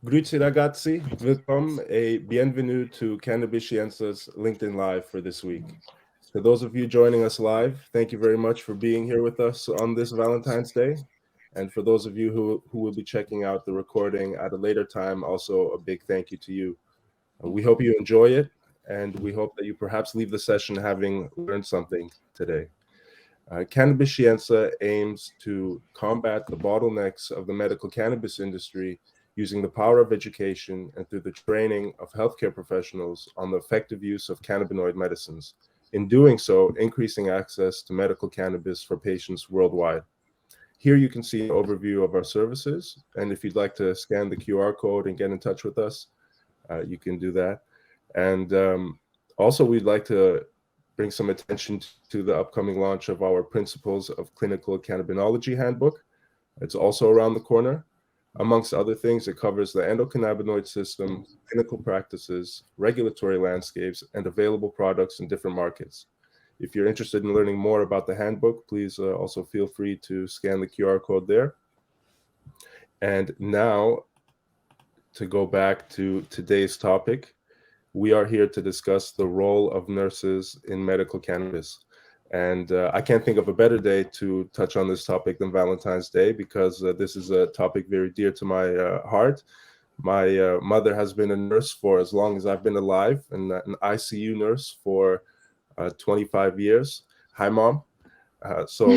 Grüezi ragazzi, willkommen e bienvenue to Cannabis LinkedIn Live for this week. For those of you joining us live, thank you very much for being here with us on this Valentine's Day. And for those of you who will be checking out the recording at a later time, also a big thank you to you. We hope you enjoy it, and we hope that you perhaps leave the session having learned something today. Cannabis aims to combat the bottlenecks of the medical cannabis industry using the power of education and through the training of healthcare professionals on the effective use of cannabinoid medicines. In doing so, increasing access to medical cannabis for patients worldwide. Here you can see an overview of our services, and if you'd like to scan the QR code and get in touch with us, you can do that. And also, we'd like to bring some attention to the upcoming launch of our Principles of Clinical Cannabinology Handbook. It's also around the corner. Amongst other things, it covers the endocannabinoid system, clinical practices, regulatory landscapes, and available products in different markets. If you're interested in learning more about the handbook, please also feel free to scan the QR code there. And now, to go back to today's topic, we are here to discuss the role of nurses in medical cannabis. And I can't think of a better day to touch on this topic than Valentine's Day, because this is a topic very dear to my heart. My mother has been a nurse for as long as I've been alive, and an ICU nurse for 25 years. Hi, Mom. So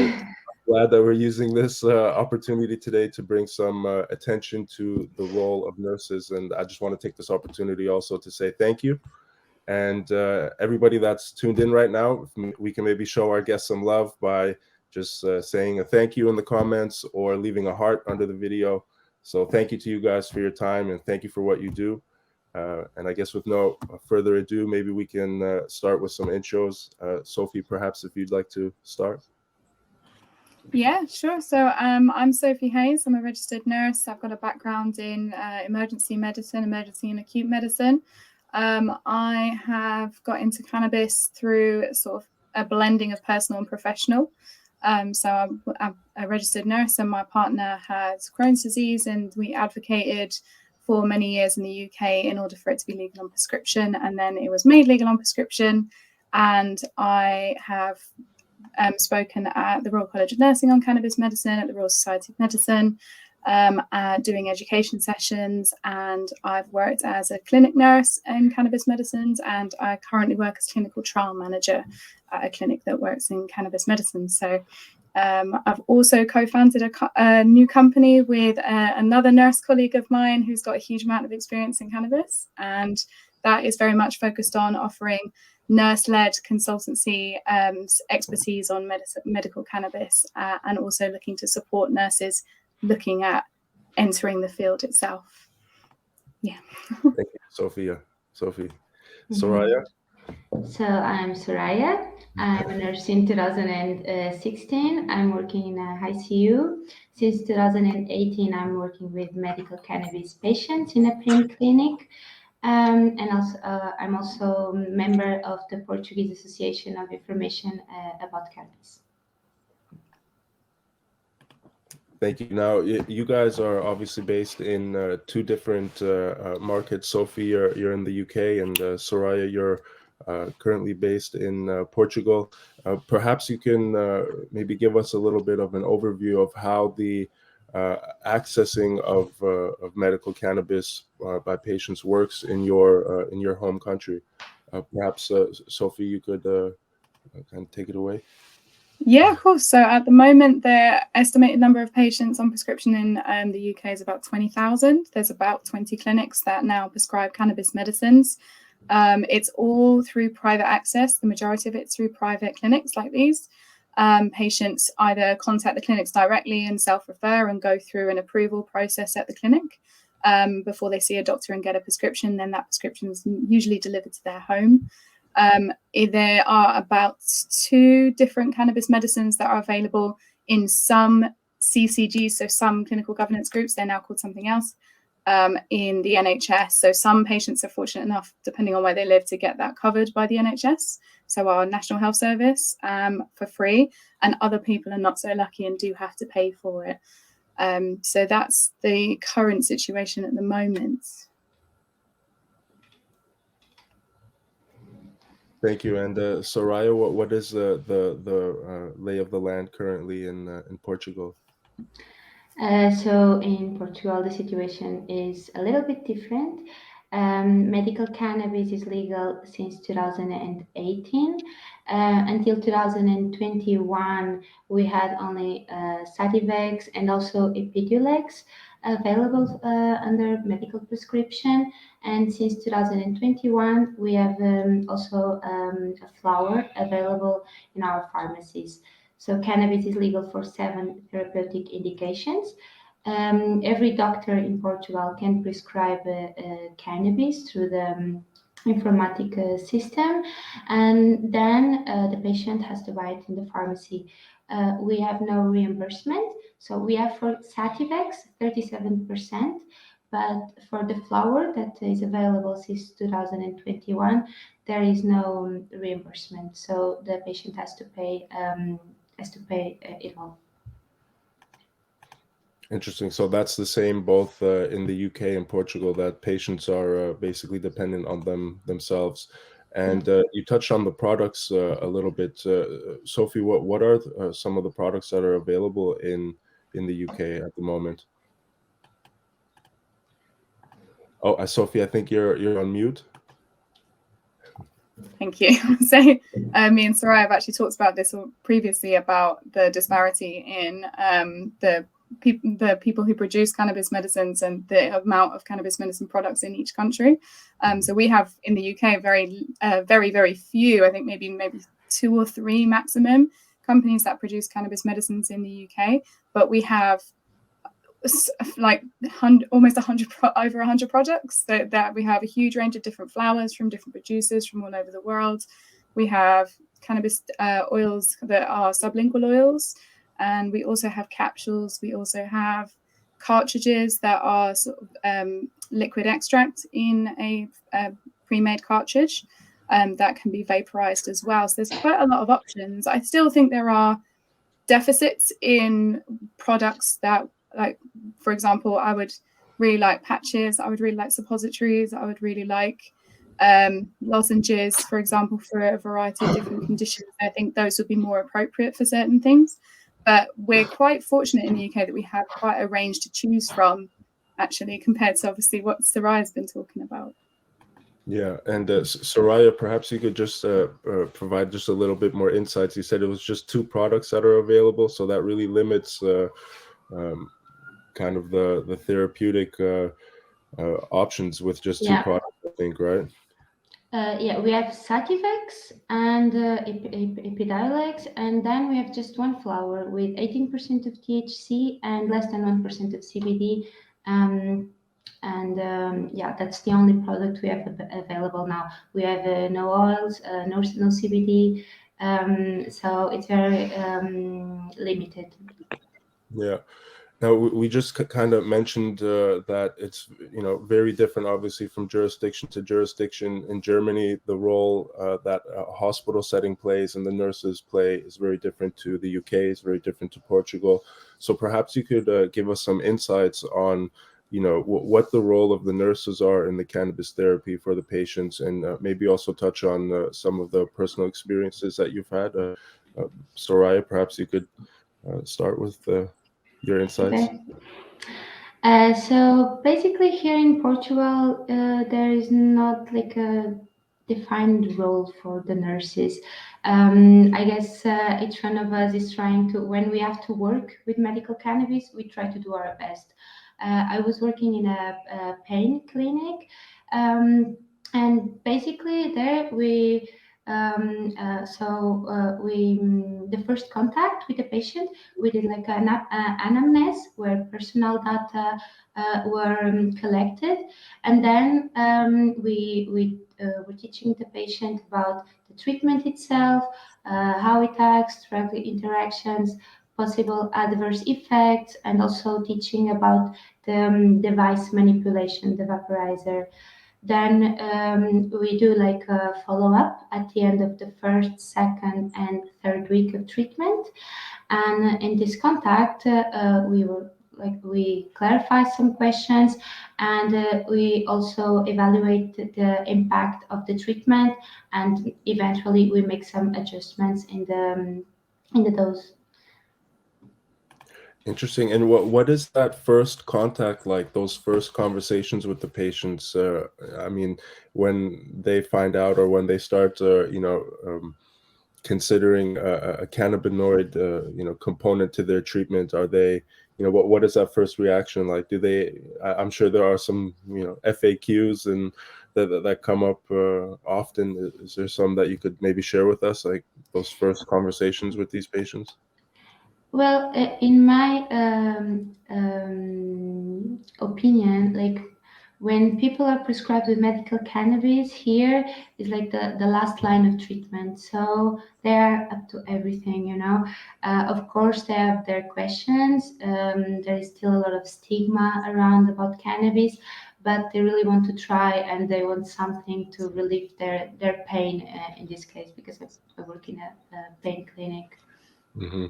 glad that we're using this opportunity today to bring some attention to the role of nurses. And I just want to take this opportunity also to say thank you. And everybody that's tuned in right now, we can maybe show our guests some love by just saying a thank you in the comments or leaving a heart under the video. So thank you to you guys for your time, and thank you for what you do. And I guess with no further ado, maybe we can start with some intros. Sophie, perhaps if you'd like to start. Yeah, sure. So I'm Sophie Hayes. I'm a registered nurse. I've got a background in emergency medicine, emergency and acute medicine. I have got into cannabis through sort of a blending of personal and professional. So I'm a registered nurse, and my partner has Crohn's disease, and we advocated for many years in the UK in order for it to be legal on prescription. And then it was made legal on prescription. And I have spoken at the Royal College of Nursing on cannabis medicine, at the Royal Society of Medicine, doing education sessions, and I've worked as a clinic nurse in cannabis medicines, and I currently work as clinical trial manager at a clinic that works in cannabis medicine. So I've also co-founded a new company with another nurse colleague of mine who's got a huge amount of experience in cannabis, and that is very much focused on offering nurse-led consultancy expertise on medical cannabis, and also looking to support nurses looking at entering the field itself. Yeah. Thank you, Sophie. Soraya? So I'm Soraya. I'm a nurse in 2016. I'm working in a ICU. Since 2018, I'm working with medical cannabis patients in a pain clinic. And also, I'm also a member of the Portuguese Association of Information about Cannabis. Thank you. Now, you guys are obviously based in two different markets. Sophie, you're in the UK, and Soraya, you're currently based in Portugal. Perhaps you can maybe give us a little bit of an overview of how the accessing of medical cannabis by patients works in your home country. Perhaps Sophie, you could kind of take it away. Yeah, of course. So at the moment, the estimated number of patients on prescription in the UK is about 20,000. There's about 20 clinics that now prescribe cannabis medicines. It's all through private access. The majority of it's through private clinics like these. Patients either contact the clinics directly and self-refer and go through an approval process at the clinic before they see a doctor and get a prescription. Then that prescription is usually delivered to their home. There are about 2 different cannabis medicines that are available in some CCGs, so some clinical governance groups. They're now called something else, in the NHS. So some patients are fortunate enough, depending on where they live, to get that covered by the NHS, so our National Health Service, for free, and other people are not so lucky and do have to pay for it. So that's the current situation at the moment. Thank you. And Soraya, what is the lay of the land currently in Portugal? So in Portugal, the situation is a little bit different. Medical cannabis is legal since 2018. Until 2021, we had only Sativex and also Epidulex available under medical prescription. And since 2021, we have also a flower available in our pharmacies. So cannabis is legal for 7 therapeutic indications. Every doctor in Portugal can prescribe cannabis through the informatic system, and then the patient has to buy it in the pharmacy. We have no reimbursement, so we have for Sativex 37%, but for the flower that is available since 2021, there is no reimbursement, so the patient has to pay it all. Interesting. So that's the same both in the UK and Portugal, that patients are basically dependent on themselves. And you touched on the products a little bit. Sophie, what are some of the products that are available in the UK at the moment? Oh, Sophie, I think you're on mute. Thank you. So me and Soraya have actually talked about this previously, about the disparity in the people who produce cannabis medicines and the amount of cannabis medicine products in each country. So we have in the UK very few, I think maybe 2 or 3 maximum companies that produce cannabis medicines in the UK, but we have like almost 100 over 100 products, that we have a huge range of different flowers from different producers from all over the world. We have cannabis oils that are sublingual oils, and we also have capsules. We also have cartridges that are sort of liquid extract in a pre-made cartridge that can be vaporized as well. So there's quite a lot of options. I still think there are deficits in products that, like, for example, I would really like patches, I would really like suppositories, I would really like lozenges, for example, for a variety of different conditions. I think those would be more appropriate for certain things. But we're quite fortunate in the UK that we have quite a range to choose from, actually, compared to obviously what Soraya's been talking about. Yeah, and Soraya, perhaps you could just provide just a little bit more insights. You said it was just 2 products that are available, so that really limits kind of the therapeutic options with just 2 products, I think, right? Yeah, we have Sativex and Epidiolex, and then we have just one flower with 18% of THC and less than 1% of CBD. Yeah, that's the only product we have available now. We have no oils, no CBD, so it's very limited. Yeah. Now, we just kind of mentioned that it's, very different, obviously, from jurisdiction to jurisdiction. In Germany, the role that a hospital setting plays and the nurses play is very different to the UK, is very different to Portugal. So perhaps you could give us some insights on, what the role of the nurses are in the cannabis therapy for the patients, and maybe also touch on some of the personal experiences that you've had. Soraya, perhaps you could start with your insights. Okay. So basically here in Portugal, there is not like a defined role for the nurses. I guess each one of us is trying to, when we have to work with medical cannabis, we try to do our best. I was working in a pain clinic, and basically there we the first contact with the patient, we did like an anamnese where personal data were collected, and then we were teaching the patient about the treatment itself, how it acts, drug interactions, possible adverse effects, and also teaching about the device manipulation, the vaporizer. Then we do like a follow-up at the end of the first, second, and third week of treatment. And in this contact, we were we clarify some questions, and we also evaluate the impact of the treatment, and eventually we make some adjustments in the dose. Interesting. And what is that first contact like? Those first conversations with the patients? I mean, when they find out or when they start, considering a cannabinoid, component to their treatment, are they, what is that first reaction like? Do they? I'm sure there are some, FAQs and that come up often. Is there some that you could maybe share with us, like those first conversations with these patients? Well, in my opinion, like when people are prescribed with medical cannabis, here is like the last line of treatment. So they're up to everything, you know. Of course, they have their questions. There is still a lot of stigma around about cannabis, but they really want to try, and they want something to relieve their pain, in this case, because I work in a pain clinic. Mm-hmm.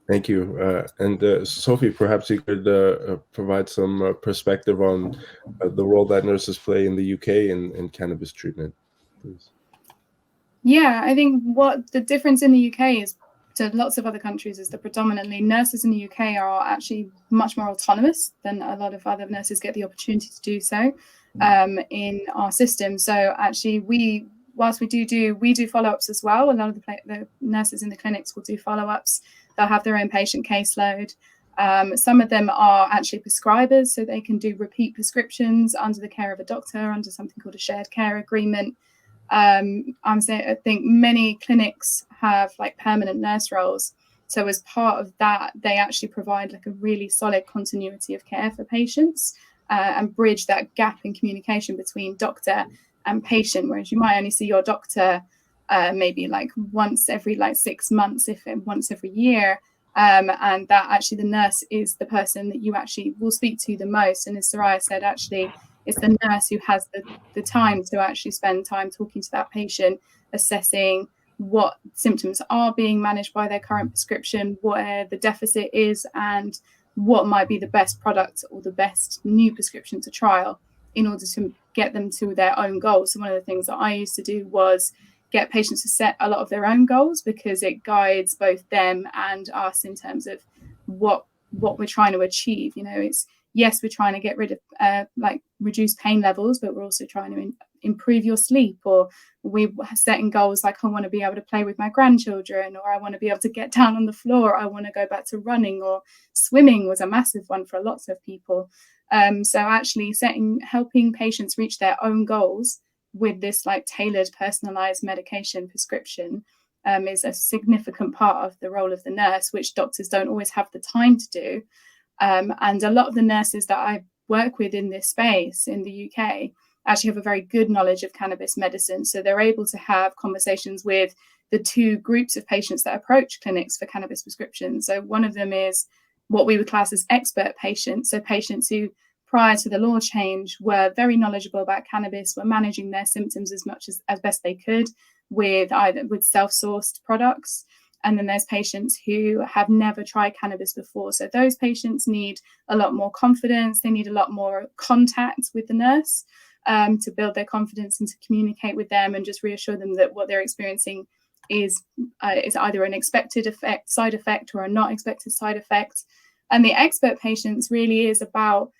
Thank you. And Sophie, perhaps you could provide some perspective on the role that nurses play in the UK in cannabis treatment, please. Yeah, I think what the difference in the UK is to lots of other countries is that predominantly nurses in the UK are actually much more autonomous than a lot of other nurses get the opportunity to do so in our system. So actually, whilst we do follow-ups as well. A lot of the nurses in the clinics will do follow-ups. They'll have their own patient caseload. Some of them are actually prescribers, so they can do repeat prescriptions under the care of a doctor under something called a shared care agreement. I think many clinics have like permanent nurse roles. So as part of that, they actually provide like a really solid continuity of care for patients and bridge that gap in communication between doctor and patient, whereas you might only see your doctor maybe like once every like 6 months, if once every year. And that actually the nurse is the person that you actually will speak to the most. And as Soraya said, actually, it's the nurse who has the time to actually spend time talking to that patient, assessing what symptoms are being managed by their current prescription, where the deficit is, and what might be the best product or the best new prescription to trial in order to get them to their own goals. So one of the things that I used to do was get patients to set a lot of their own goals, because it guides both them and us in terms of what we're trying to achieve. You know, it's, yes, we're trying to get rid of like reduce pain levels, but we're also trying to improve your sleep, or we're setting goals like I want to be able to play with my grandchildren, or I want to be able to get down on the floor, I want to go back to running, or swimming was a massive one for lots of people. So actually helping patients reach their own goals with this like tailored personalized medication prescription is a significant part of the role of the nurse, which doctors don't always have the time to do. And a lot of the nurses that I work with in this space in the UK actually have a very good knowledge of cannabis medicine. So they're able to have conversations with the two groups of patients that approach clinics for cannabis prescriptions. So one of them is what we would class as expert patients. So patients who prior to the law change were very knowledgeable about cannabis, were managing their symptoms as much as best they could with self-sourced products. And then there's patients who have never tried cannabis before. So those patients need a lot more confidence. They need a lot more contact with the nurse to build their confidence and to communicate with them and just reassure them that what they're experiencing is either an expected side effect or a not expected side effect. And the expert patients really is about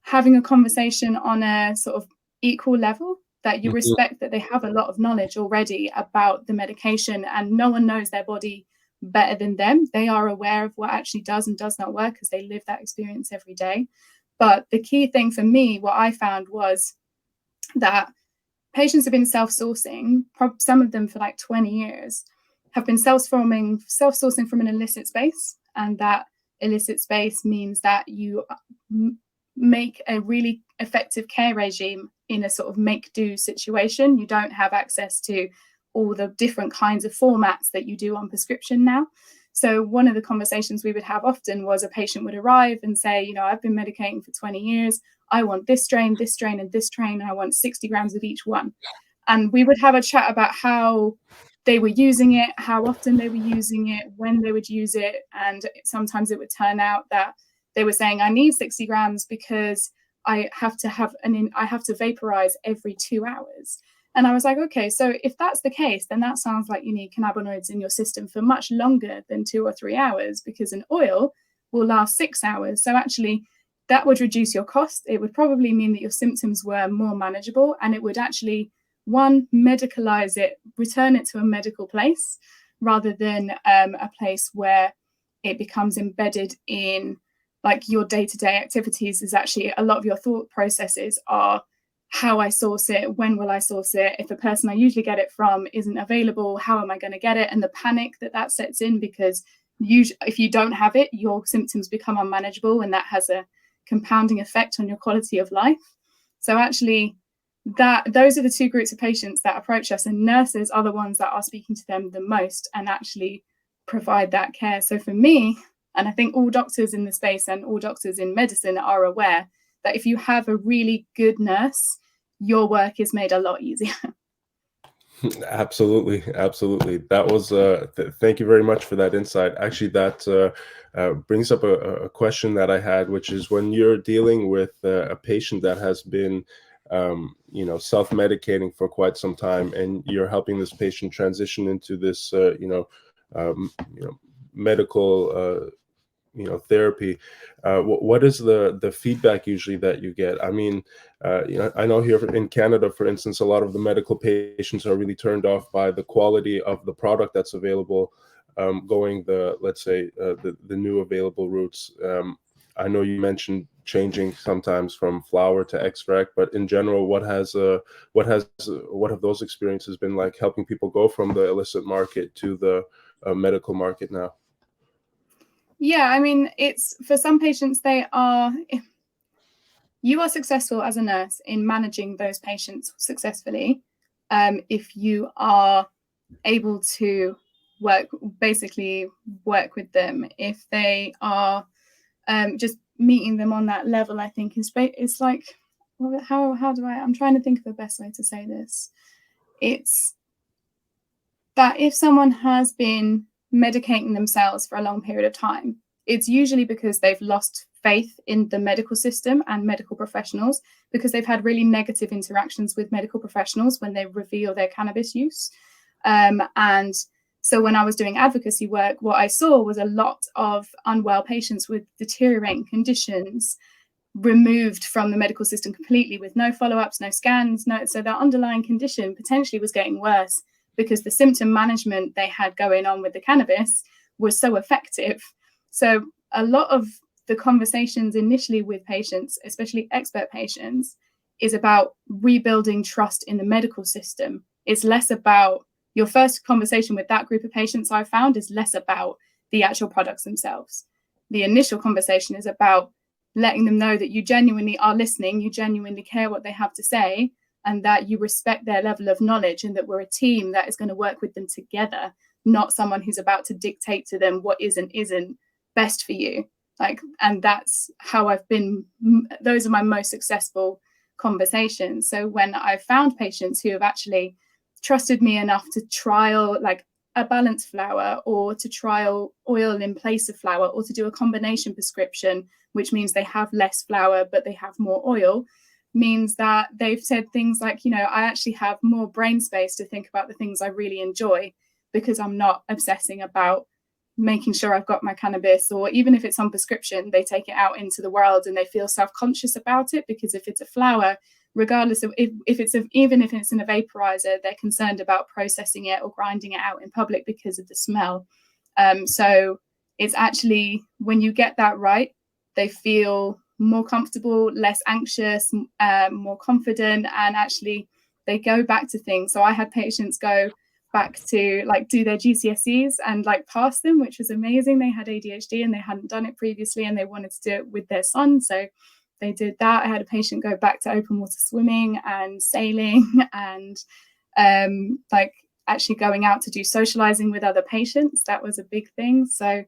having a conversation on a sort of equal level, that you respect that they have a lot of knowledge already about the medication, and no one knows their body better than them. They are aware of what actually does and does not work because they live that experience every day. But the key thing for me, what I found was that patients have been self-sourcing, some of them for like 20 years, have been self-sourcing from an illicit space. And that illicit space means that you make a really effective care regime in a sort of make-do situation. You don't have access to all the different kinds of formats that you do on prescription now. So one of the conversations we would have often was a patient would arrive and say, you know, I've been medicating for 20 years. I want this strain, and this strain, and I want 60 grams of each one. And we would have a chat about how they were using it, how often they were using it, when they would use it. And sometimes it would turn out that they were saying, I need 60 grams because I have to vaporize every 2 hours. And I was like, okay, so if that's the case, then that sounds like you need cannabinoids in your system for much longer than 2 or 3 hours, because an oil will last 6 hours. So actually, that would reduce your cost. It would probably mean that your symptoms were more manageable, and it would actually, one, medicalize it, return it to a medical place, rather than a place where it becomes embedded in like your day-to-day activities. Is actually a lot of your thought processes are how I source it, when will I source it, if the person I usually get it from isn't available, how am I going to get it, and the panic that sets in, because if you don't have it, your symptoms become unmanageable, and that has a compounding effect on your quality of life. So actually, those are the two groups of patients that approach us, and nurses are the ones that are speaking to them the most and actually provide that care. So for me, and I think all doctors in the space and all doctors in medicine are aware that if you have a really good nurse, your work is made a lot easier. Absolutely. That was thank you very much for that insight. Actually, that brings up a question that I had, which is, when you're dealing with a patient that has been self-medicating for quite some time, and you're helping this patient transition into this medical therapy, what is the feedback usually that you get? I mean, I know here in Canada, for instance, a lot of the medical patients are really turned off by the quality of the product that's available, going let's say the new available routes. I know you mentioned changing sometimes from flower to extract, but in general, what have those experiences been like, helping people go from the illicit market to the medical market now? Yeah, I mean, it's for some patients, you are successful as a nurse in managing those patients successfully if you are able to work with them. If they are just meeting them on that level, I think it's like, I'm trying to think of the best way to say this. It's that if someone has been medicating themselves for a long period of time, it's usually because they've lost faith in the medical system and medical professionals, because they've had really negative interactions with medical professionals when they reveal their cannabis use. And so when I was doing advocacy work, what I saw was a lot of unwell patients with deteriorating conditions removed from the medical system completely, with no follow-ups, no scans, so their underlying condition potentially was getting worse because the symptom management they had going on with the cannabis was so effective. So a lot of the conversations initially with patients, especially expert patients, is about rebuilding trust in the medical system. It's less about, your first conversation with that group of patients, I found, is less about the actual products themselves. The initial conversation is about letting them know that you genuinely are listening, you genuinely care what they have to say, and that you respect their level of knowledge, and that we're a team that is going to work with them together, not someone who's about to dictate to them what isn't best for you. And that's how those are my most successful conversations. So when I've found patients who have actually trusted me enough to trial like a balanced flower, or to trial oil in place of flower, or to do a combination prescription, which means they have less flower but they have more oil, means that they've said things like, I actually have more brain space to think about the things I really enjoy, because I'm not obsessing about making sure I've got my cannabis. Or even if it's on prescription, they take it out into the world and they feel self-conscious about it, because if it's a flower, regardless of even if it's in a vaporizer, they're concerned about processing it or grinding it out in public because of the smell. So it's actually, when you get that right, they feel more comfortable, less anxious, more confident, and actually they go back to things. So I had patients go back to do their GCSEs and pass them, which was amazing. They had ADHD and they hadn't done it previously, and they wanted to do it with their son, so they did that. I had a patient go back to open water swimming and sailing, and actually going out to do socializing with other patients. That was a big thing. So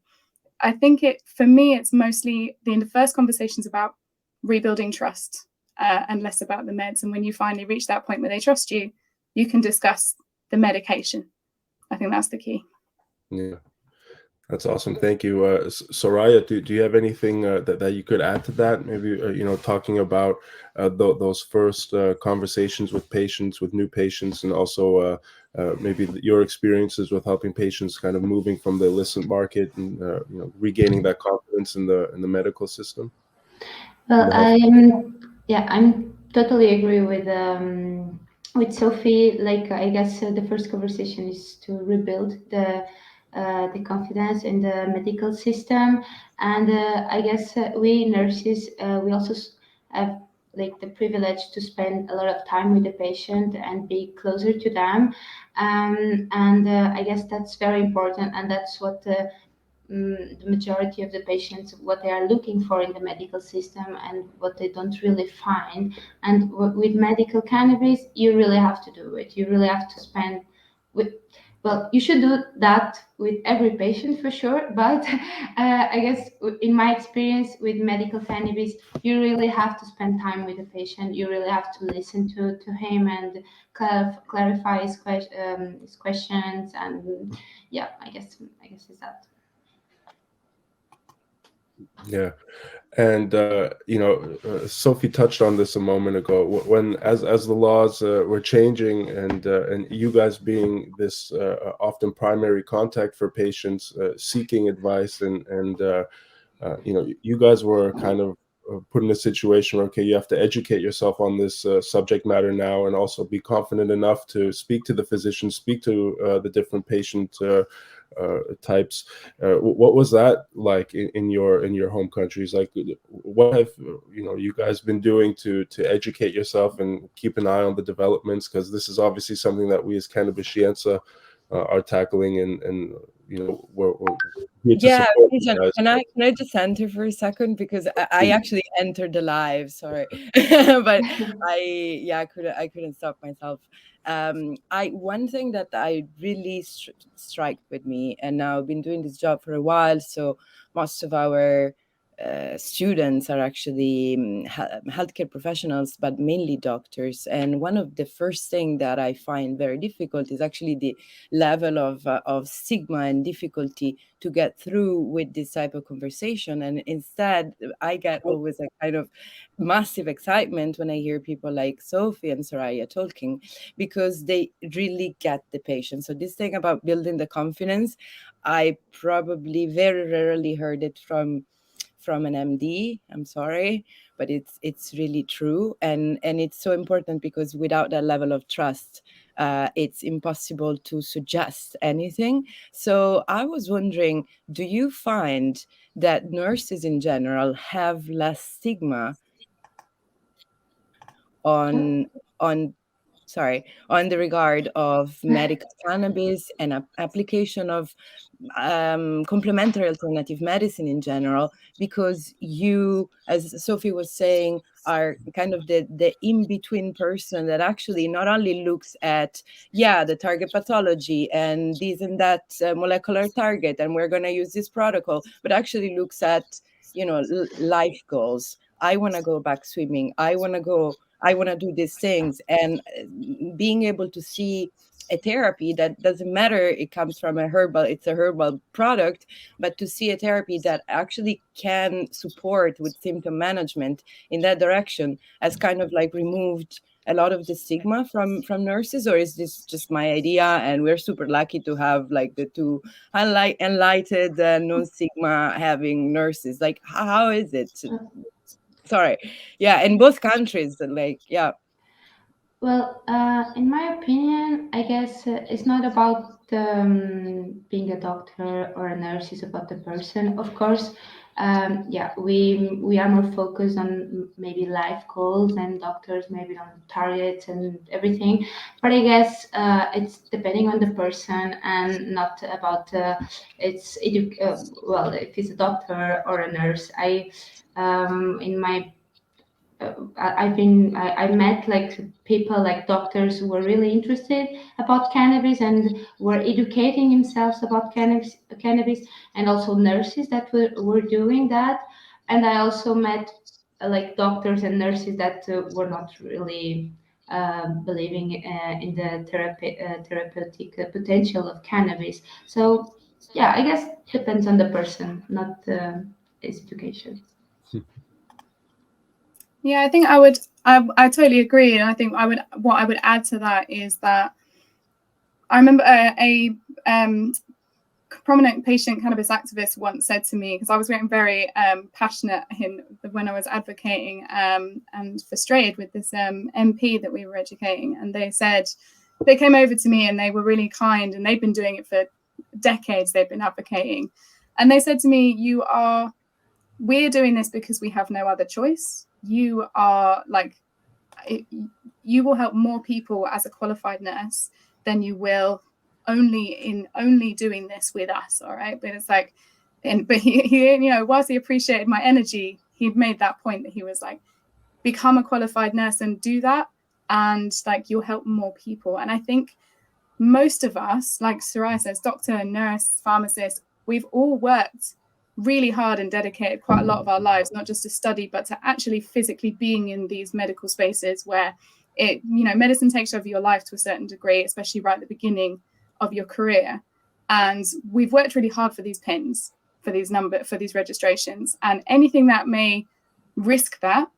I think for me, it's mostly the first conversations about rebuilding trust, and less about the meds. And when you finally reach that point where they trust you, you can discuss the medication. I think that's the key. Yeah, That's awesome. Thank you. Soraya, do you have anything that you could add to that? Maybe, talking about those first conversations with patients, with new patients, and also maybe your experiences with helping patients kind of moving from the illicit market and, regaining that confidence in the medical system, in Well, the health. I'm totally agree with Sophie. Like, I guess the first conversation is to rebuild the confidence in the medical system, and I guess we nurses we also have like the privilege to spend a lot of time with the patient and be closer to them, and I guess that's very important, and that's what the majority of the patients what they are looking for in the medical system and what they don't really find. And with medical cannabis, you really have to do it. You really have to spend with. Well, you should do that with every patient for sure, but I guess in my experience with medical cannabis, you really have to spend time with the patient. You really have to listen to him and clarify his questions. And yeah, I guess is that. Yeah. And Sophie touched on this a moment ago. When as the laws were changing, and you guys being this often primary contact for patients seeking advice, and you guys were kind of put in a situation where, okay, you have to educate yourself on this subject matter now, and also be confident enough to speak to the physician, speak to the different patient types. What was that like in your home countries? Like, what have you guys been doing to educate yourself and keep an eye on the developments? Because this is obviously something that we as Cannabis Scienza are tackling, and we're here to Yeah, support you Christian, guys. can I just enter for a second because I actually entered the live, sorry, but I couldn't stop myself. I One thing that I really strike with me, and now I've been doing this job for a while, so most of our students are actually healthcare professionals, but mainly doctors. And one of the first thing that I find very difficult is actually the level of stigma and difficulty to get through with this type of conversation. And instead, I get always a kind of massive excitement when I hear people like Sophie and Soraya talking, because they really get the patient. So this thing about building the confidence, I probably very rarely heard it from an MD. I'm sorry, but it's really true, and it's so important because without that level of trust, it's impossible to suggest anything. So I was wondering, do you find that nurses in general have less stigma on on sorry, on the regard of medical cannabis and application of complementary alternative medicine in general, because you, as Sophie was saying, are kind of the in-between person that actually not only looks at, yeah, the target pathology and this and that molecular target, and we're going to use this protocol, but actually looks at, life goals. I want to go back swimming. I want to do these things. And being able to see a therapy that doesn't matter, it comes from it's a herbal product, but to see a therapy that actually can support with symptom management in that direction has kind of like removed a lot of the stigma from nurses. Or is this just my idea and we're super lucky to have like the two enlightened non stigma having nurses? Like, how is it? Sorry. Yeah, in both countries, like, yeah. Well, in my opinion, I guess it's not about being a doctor or a nurse. It's about the person. Of course, yeah, we are more focused on maybe life goals, and doctors maybe on targets and everything. But I guess it's depending on the person and not about well, if it's a doctor or a nurse. In my I met like people like doctors who were really interested about cannabis and were educating themselves about cannabis, and also nurses that were doing that. And I also met like doctors and nurses that were not really believing in the therapeutic potential of cannabis. So yeah, I guess depends on the person, not the education. Yeah, I think I totally agree, and I think what I would add to that is that I remember a prominent patient cannabis activist once said to me, because I was getting very passionate when I was advocating and frustrated with this MP that we were educating, and they came over to me and they were really kind, and they've been doing it for decades. They've been advocating, and they said to me, we're doing this because we have no other choice. You are like, you will help more people as a qualified nurse than you will only doing this with us. All right. But it's like, but he whilst he appreciated my energy, he'd made that point that he was like, become a qualified nurse and do that. And like, you'll help more people. And I think most of us, like Soraya says, doctor, nurse, pharmacist, we've all worked really hard and dedicated quite a lot of our lives, not just to study, but to actually physically being in these medical spaces where medicine takes over your life to a certain degree, especially right at the beginning of your career. And we've worked really hard for these pins, for these registrations, and anything that may risk that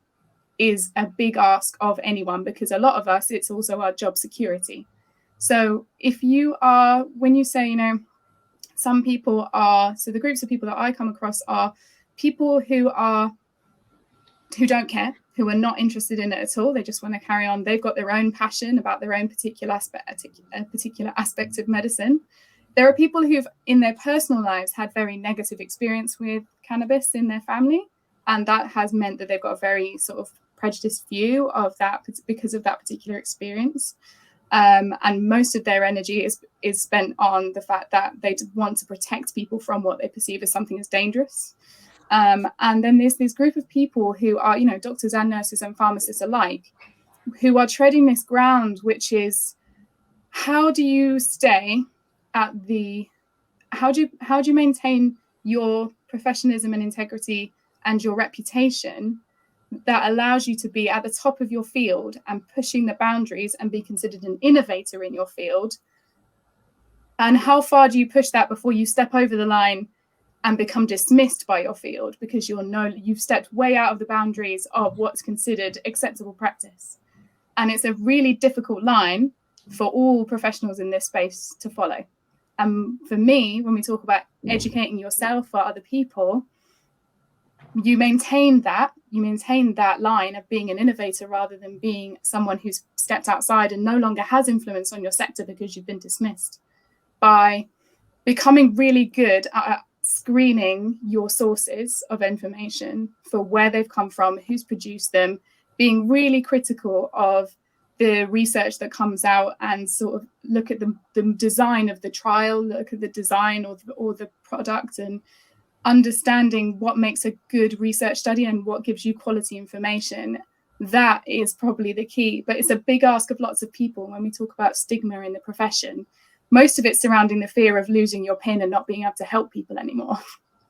is a big ask of anyone, because a lot of us, it's also our job security. So if you are, when you say, some people are, so the groups of people that I come across are people who don't care, who are not interested in it at all. They just want to carry on. They've got their own passion about their own particular aspect of medicine. There are people who've in their personal lives had very negative experience with cannabis in their family, and that has meant that they've got a very sort of prejudiced view of that because of that particular experience. And most of their energy is spent on the fact that they want to protect people from what they perceive as something as dangerous. And then there's this group of people who are, doctors and nurses and pharmacists alike, who are treading this ground, which is, how do you stay at how do you maintain your professionalism and integrity and your reputation that allows you to be at the top of your field and pushing the boundaries and be considered an innovator in your field? And how far do you push that before you step over the line and become dismissed by your field because you've stepped way out of the boundaries of what's considered acceptable practice? And it's a really difficult line for all professionals in this space to follow. And for me, when we talk about educating yourself or other people, you maintain that line of being an innovator rather than being someone who's stepped outside and no longer has influence on your sector because you've been dismissed, by becoming really good at screening your sources of information for where they've come from, who's produced them, being really critical of the research that comes out and sort of look at the design of the trial, look at the design or the product, and understanding what makes a good research study and what gives you quality information. That is probably the key, but it's a big ask of lots of people. When we talk about stigma in the profession, most of it's surrounding the fear of losing your pin and not being able to help people anymore.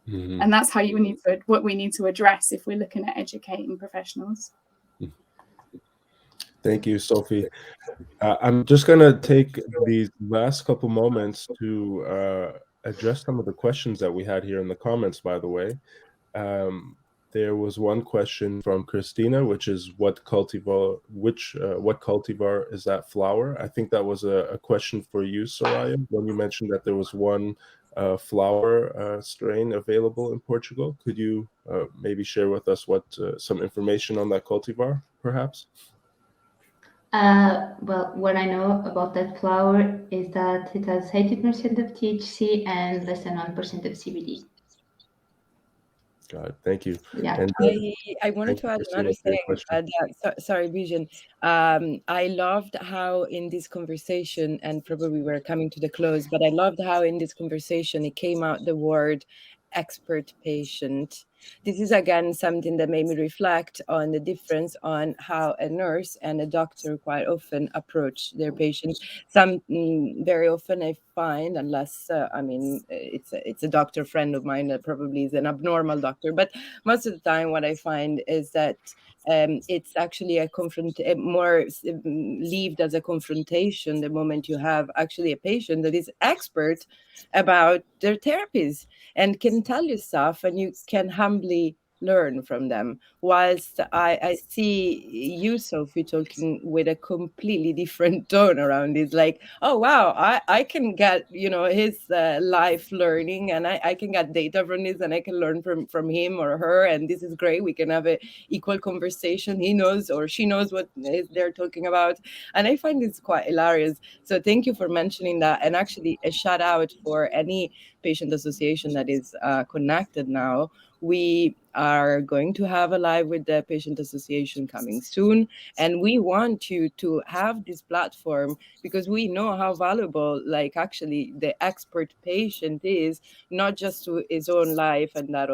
Mm-hmm. And that's what we need to address if we're looking at educating professionals. Thank you, Sophie. I'm just going to take these last couple moments to address some of the questions that we had here in the comments, by the way. There was one question from Christina, which is what cultivar is that flower? I think that was a question for you, Soraya, when you mentioned that there was one flower strain available in Portugal. Could you maybe share with us some information on that cultivar, perhaps? Well, what I know about that flower is that it has 80% of THC and less than 1% of CBD. Got it. Thank you. Yeah. And, I wanted to add another thing. Sorry, Vision. I loved how in this conversation, and probably we're coming to the close, but I loved how in this conversation it came out the word expert patient. this is again something that made me reflect on the difference on how a nurse and a doctor quite often approach their patients. Very often I find, unless it's a doctor friend of mine that probably is an abnormal doctor, but most of the time what I find is that it's actually more lived as a confrontation the moment you have actually a patient that is expert about their therapies and can tell you stuff, and you can humbly learn from them. Whilst I see you, Sophie, talking with a completely different tone around it, like, oh wow, I can get his life learning, and I can get data from this, and I can learn from him or her, and this is great. We can have a equal conversation. He knows or she knows what they're talking about, and I find this quite hilarious. So thank you for mentioning that, and actually a shout out for any patient association that is connected now. We are going to have a live with the patient association coming soon, and we want you to have this platform because we know how valuable, like, actually the expert patient is, not just to his own life and that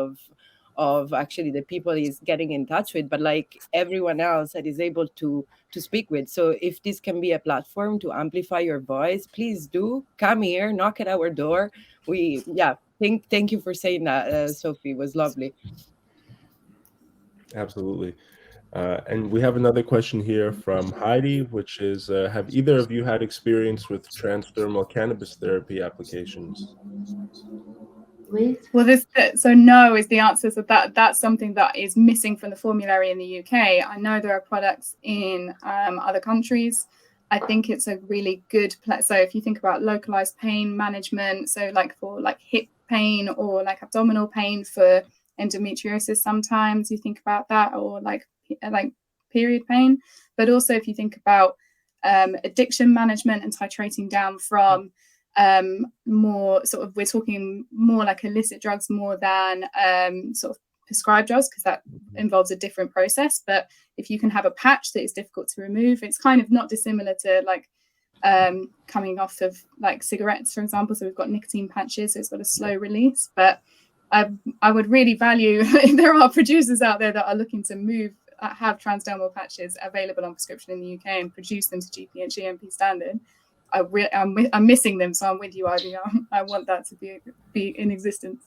of actually the people he's getting in touch with, but like everyone else that is able to speak with. So if this can be a platform to amplify your voice, please do come here, knock at our door. Thank you for saying that, Sophie. It was lovely. Absolutely. And we have another question here from Heidi, which is, have either of you had experience with transdermal cannabis therapy applications? With Well, so no is the answer. So that's something that is missing from the formulary in the UK. I know there are products in other countries. I think it's a really good so if you think about localized pain management, so like for like hip pain or like abdominal pain for endometriosis, sometimes you think about that, or like period pain. But also if you think about addiction management and titrating down from more sort of, we're talking more like illicit drugs more than sort of prescribed drugs, because that involves a different process. But if you can have a patch that is difficult to remove, it's kind of not dissimilar to like coming off of like cigarettes, for example. So we've got nicotine patches, so it's got a slow release. But I would really value if there are producers out there that are looking to have transdermal patches available on prescription in the UK and produce them to GP and GMP standard. I'm missing them, so I'm with you, Ivy. I want that to be in existence.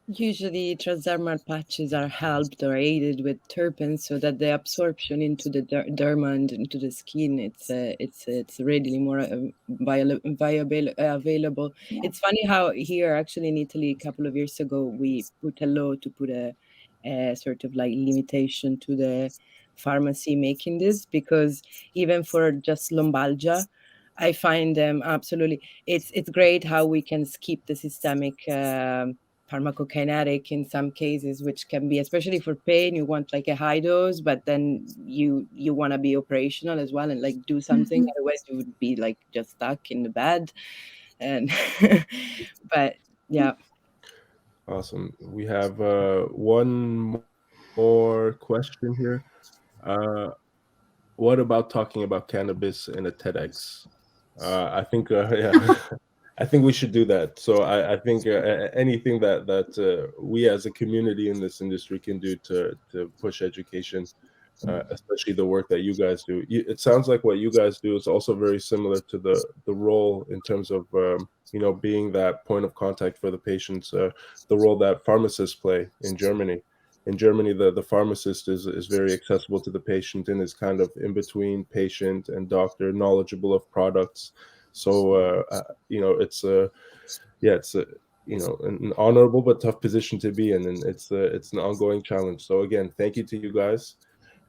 Usually transdermal patches are helped or aided with terpenes so that the absorption into the derma and into the skin, it's readily more available. Yeah. It's funny how here actually in Italy a couple of years ago we put a law to put a sort of like limitation to the pharmacy making this, because even for just lumbalgia, I find them absolutely, it's great how we can skip the systemic pharmacokinetic in some cases, which can be, especially for pain, you want like a high dose, but then you want to be operational as well and like do something. Mm-hmm. Otherwise you would be like just stuck in the bed. And but yeah. Awesome. We have one more question here. What about talking about cannabis in a TEDx? I think yeah. I think we should do that. So I think anything that we as a community in this industry can do to push education, especially the work that you guys do. It sounds like what you guys do is also very similar to the role in terms of being that point of contact for the patients. The role that pharmacists play in Germany. In Germany, the pharmacist is very accessible to the patient and is kind of in between patient and doctor, knowledgeable of products. So it's an honorable but tough position to be in, and it's an ongoing challenge. So again, thank you to you guys,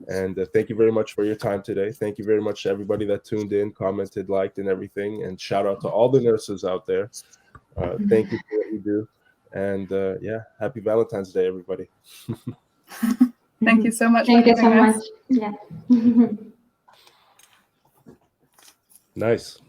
and thank you very much for your time today. Thank you very much to everybody that tuned in, commented, liked, and everything. And shout out to all the nurses out there. Thank you for what you do, and happy Valentine's Day, everybody. Thank you so much. Thank you so much. Yeah. Nice.